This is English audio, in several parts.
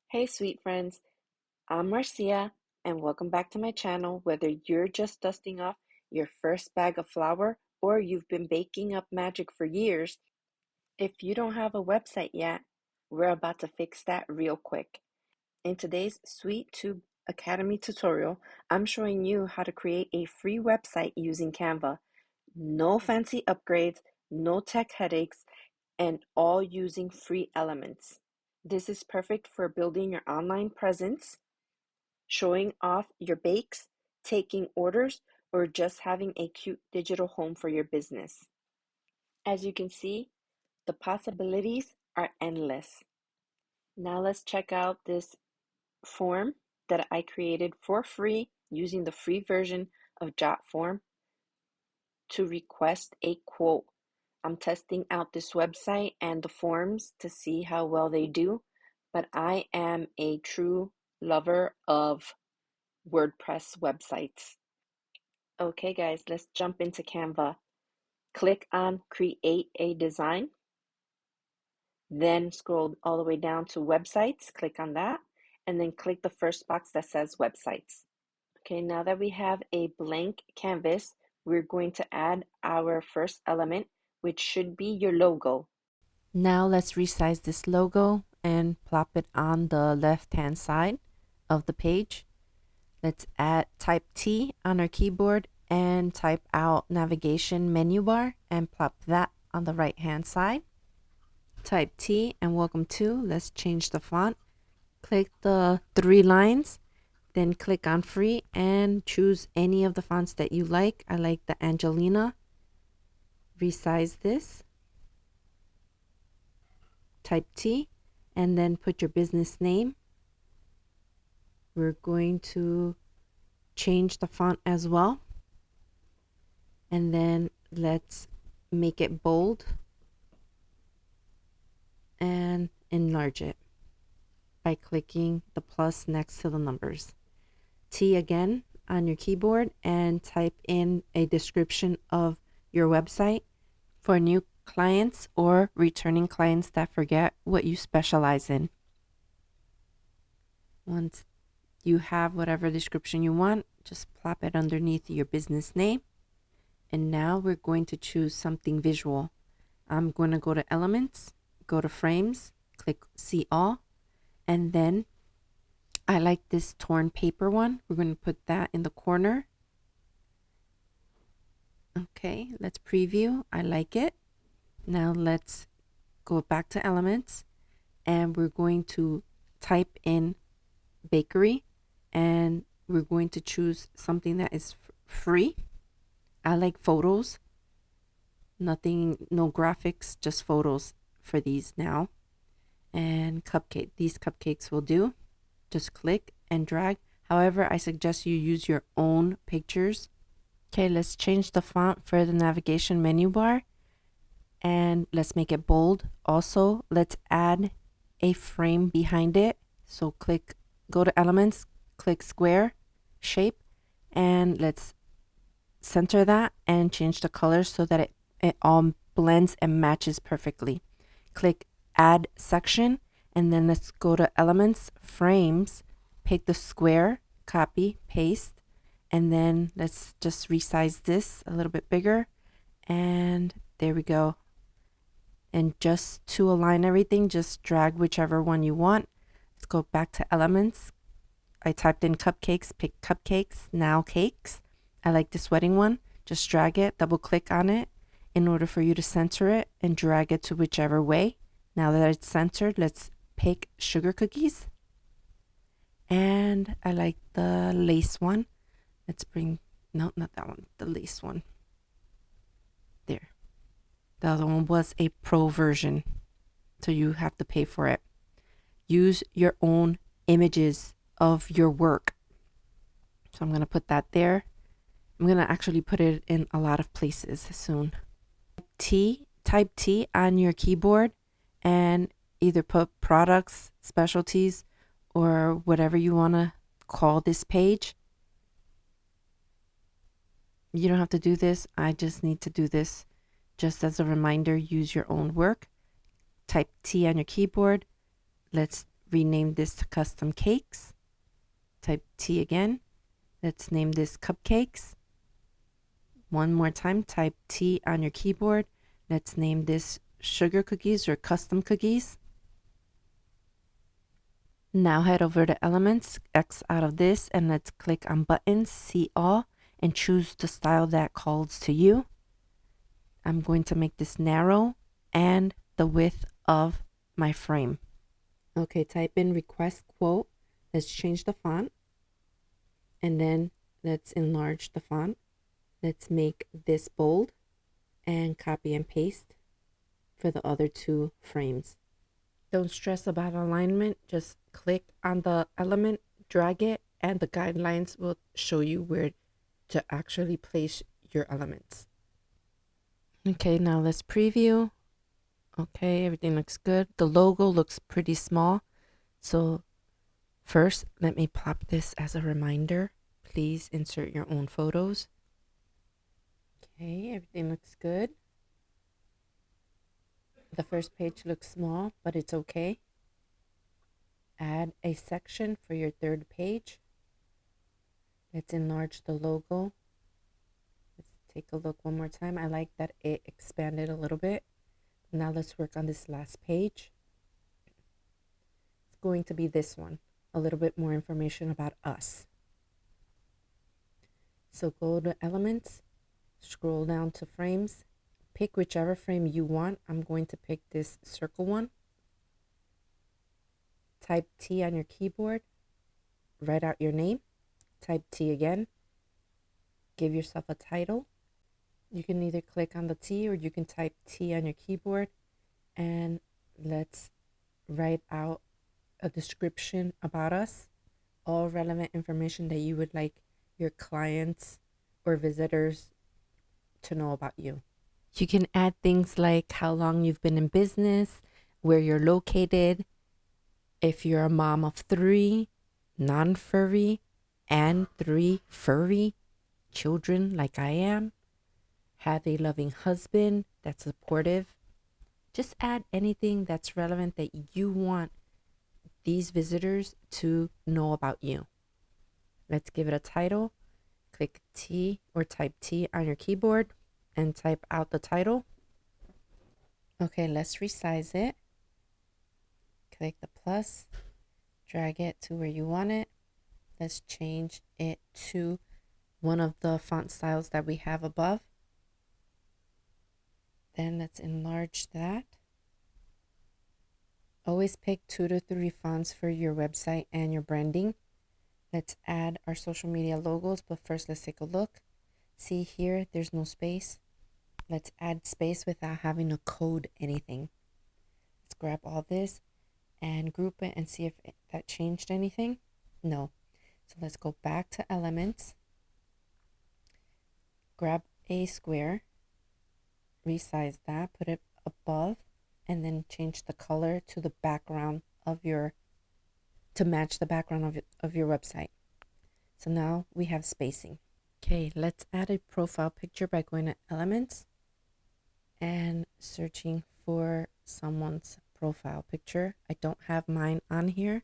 Hey, sweet friends, I'm Marcia, and welcome back to my channel. Whether you're just dusting off your first bag of flour or you've been baking up magic for years, if you don't have a website yet, we're about to fix that real quick. In today's SweetTube Academy tutorial, I'm showing you how to create a free website using Canva. No fancy upgrades, no tech headaches, and all using free elements. This is perfect for building your online presence, showing off your bakes, taking orders, or just having a cute digital home for your business. As you can see, the possibilities are endless. Now let's check out this form that I created for free using the free version of JotForm to request a quote. I'm testing out this website and the forms to see how well they do, but I am a true lover of WordPress websites. Okay, guys, let's jump into Canva. Click on Create a Design, then scroll all the way down to Websites. Click on that, and then click the first box that says Websites. Okay, now that we have a blank canvas, we're going to add our first element, which should be your logo. Now let's resize this logo and plop it on the left-hand side of the page. Let's type T on our keyboard and type out navigation menu bar and plop that on the right hand side. Type T and welcome to. Let's change the font. Click the 3 lines, then click on free and choose any of the fonts that you like. I like the Angelina. Resize this. Type T and then put your business name. We're going to change the font as well. And then let's make it bold and enlarge it by clicking the plus next to the numbers. T again on your keyboard and type in a description of your website for new clients or returning clients that forget what you specialize in. Once you have whatever description you want, just plop it underneath your business name. And now we're going to choose something visual. I'm going to go to Elements, go to Frames, click See All, and then I like this torn paper one. We're going to put that in the corner. Okay, let's preview. I like it. Now let's go back to Elements, and we're going to type in bakery, and we're going to choose something that is free. I like photos. Nothing, no graphics, just photos for these now. And cupcake, these cupcakes will do. Just click and drag. However, I suggest you use your own pictures. Okay, let's change the font for the navigation menu bar and let's make it bold. Also, let's add a frame behind it. So go to Elements, click Square Shape, and let's center that and change the color so that it all blends and matches perfectly. Click Add Section, and then let's go to Elements, Frames, pick the square, copy, paste, and then let's just resize this a little bit bigger, and there we go. And just to align everything, just drag whichever one you want. Let's go back to Elements. I typed in cupcakes, pick cupcakes, now cakes. I like this wedding one. Just drag it, double click on it in order for you to center it and drag it to whichever way. Now that it's centered, let's pick sugar cookies. And I like the lace one. Let's bring, no, not that one, the lace one. There. The other one was a pro version, so you have to pay for it. Use your own images of your work. So I'm going to put that there. I'm going to actually put it in a lot of places soon. Type T on your keyboard and either put products, specialties, or whatever you want to call this page. You don't have to do this. I just need to do this just as a reminder. Use your own work. Type T on your keyboard. Let's rename this to custom cakes. Type T again. Let's name this cupcakes. One more time, type T on your keyboard. Let's name this sugar cookies or custom cookies. Now head over to Elements, X out of this, and let's click on Buttons, See All, and choose the style that calls to you. I'm going to make this narrow and the width of my frame. Okay, type in request quote. Let's change the font, and then let's enlarge the font. Let's make this bold and copy and paste for the other two frames. Don't stress about alignment. Just click on the element, drag it, and the guidelines will show you where to actually place your elements. Okay, now let's preview. Okay, everything looks good. The logo looks pretty small. So first, let me pop this as a reminder. Please insert your own photos. Okay, everything looks good. The first page looks small, but it's okay. Add a section for your third page. Let's enlarge the logo. Let's take a look one more time. I like that it expanded a little bit. Now let's work on this last page. It's going to be this one. A little bit more information about us. So go to Elements, scroll down to Frames, pick whichever frame you want. I'm going to pick this circle one. Type T on your keyboard, write out your name, type T again, give yourself a title. You can either click on the T or you can type T on your keyboard, and let's write out a description about us, all relevant information that you would like your clients or visitors to know about you. You can add things like how long you've been in business, where you're located, if you're a mom of 3 non-furry and 3 furry children like I am, have a loving husband that's supportive. Just add anything that's relevant that you want these visitors to know about you. Let's give it a title. Click T or type T on your keyboard and type out the title. Okay, let's resize it. Click the plus, drag it to where you want it. Let's change it to one of the font styles that we have above. Then let's enlarge that. Always pick 2 to 3 fonts for your website and your branding. Let's add our social media logos, but first let's take a look. See here, there's no space. Let's add space without having to code anything. Let's grab all this and group it and see if that changed anything. No. So let's go back to Elements. Grab a square, resize that, put it above, and then change the color to the background of to match the background of your website. So now we have spacing. Okay, let's add a profile picture by going to Elements and searching for someone's profile picture. I don't have mine on here.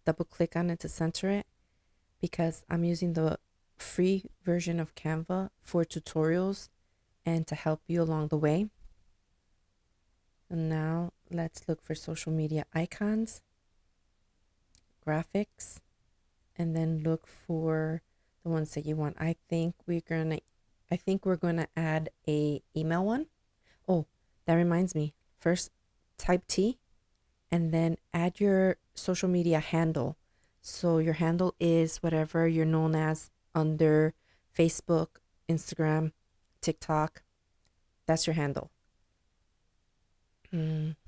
Double click on it to center it because I'm using the free version of Canva for tutorials and to help you along the way. And now let's look for social media icons, graphics, and then look for the ones that you want. I think we're gonna add a email one. Oh, that reminds me. First, type T and then add your social media handle. So your handle is whatever you're known as under Facebook, Instagram, TikTok. That's your handle.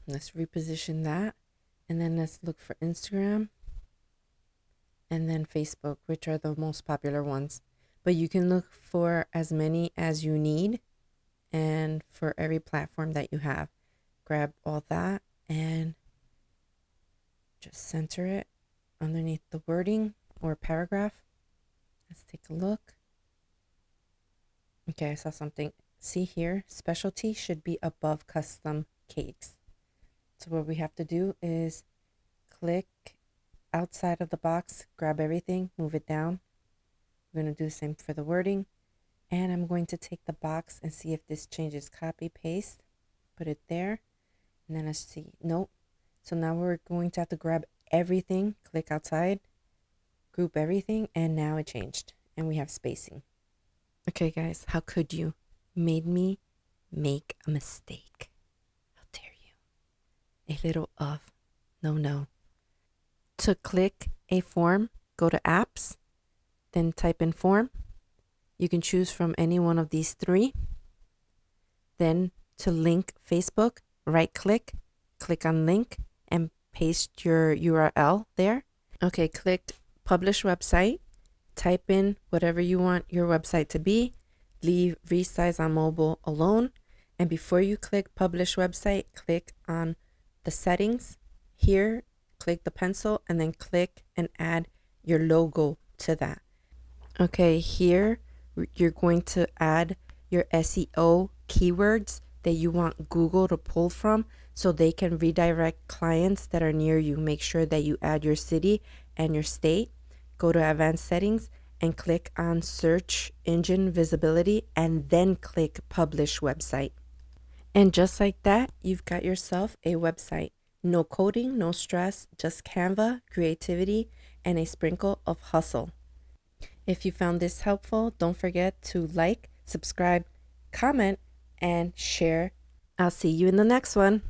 Let's reposition that. And then let's look for Instagram and then Facebook, which are the most popular ones. But you can look for as many as you need and for every platform that you have. Grab all that and just center it underneath the wording or paragraph. Let's take a look. Okay, I saw something. See here, specialty should be above custom cakes. So what we have to do is click outside of the box, grab everything, move it down. We're going to do the same for the wording. And I'm going to take the box and see if this changes. Copy, paste, put it there. And then let's see. Nope. So now we're going to have to grab everything, click outside, group everything, and now it changed. And we have spacing. Okay, guys, how could you? Made me make a mistake. How dare you? A little of. No. To click a form, go to apps, then type in form. You can choose from any one of these three. Then to link Facebook, right click, click on link, and paste your URL there. Okay, click publish website. Type in whatever you want your website to be. Leave resize on mobile alone. And before you click publish website, click on the settings. Here, click the pencil and then click and add your logo to that. Okay, here you're going to add your SEO keywords that you want Google to pull from so they can redirect clients that are near you. Make sure that you add your city and your state. Go to advanced settings and click on search engine visibility and then click publish website. And just like that, you've got yourself a website. No coding, no stress, just Canva, creativity, and a sprinkle of hustle. If you found this helpful, don't forget to like, subscribe, comment, and share. I'll see you in the next one.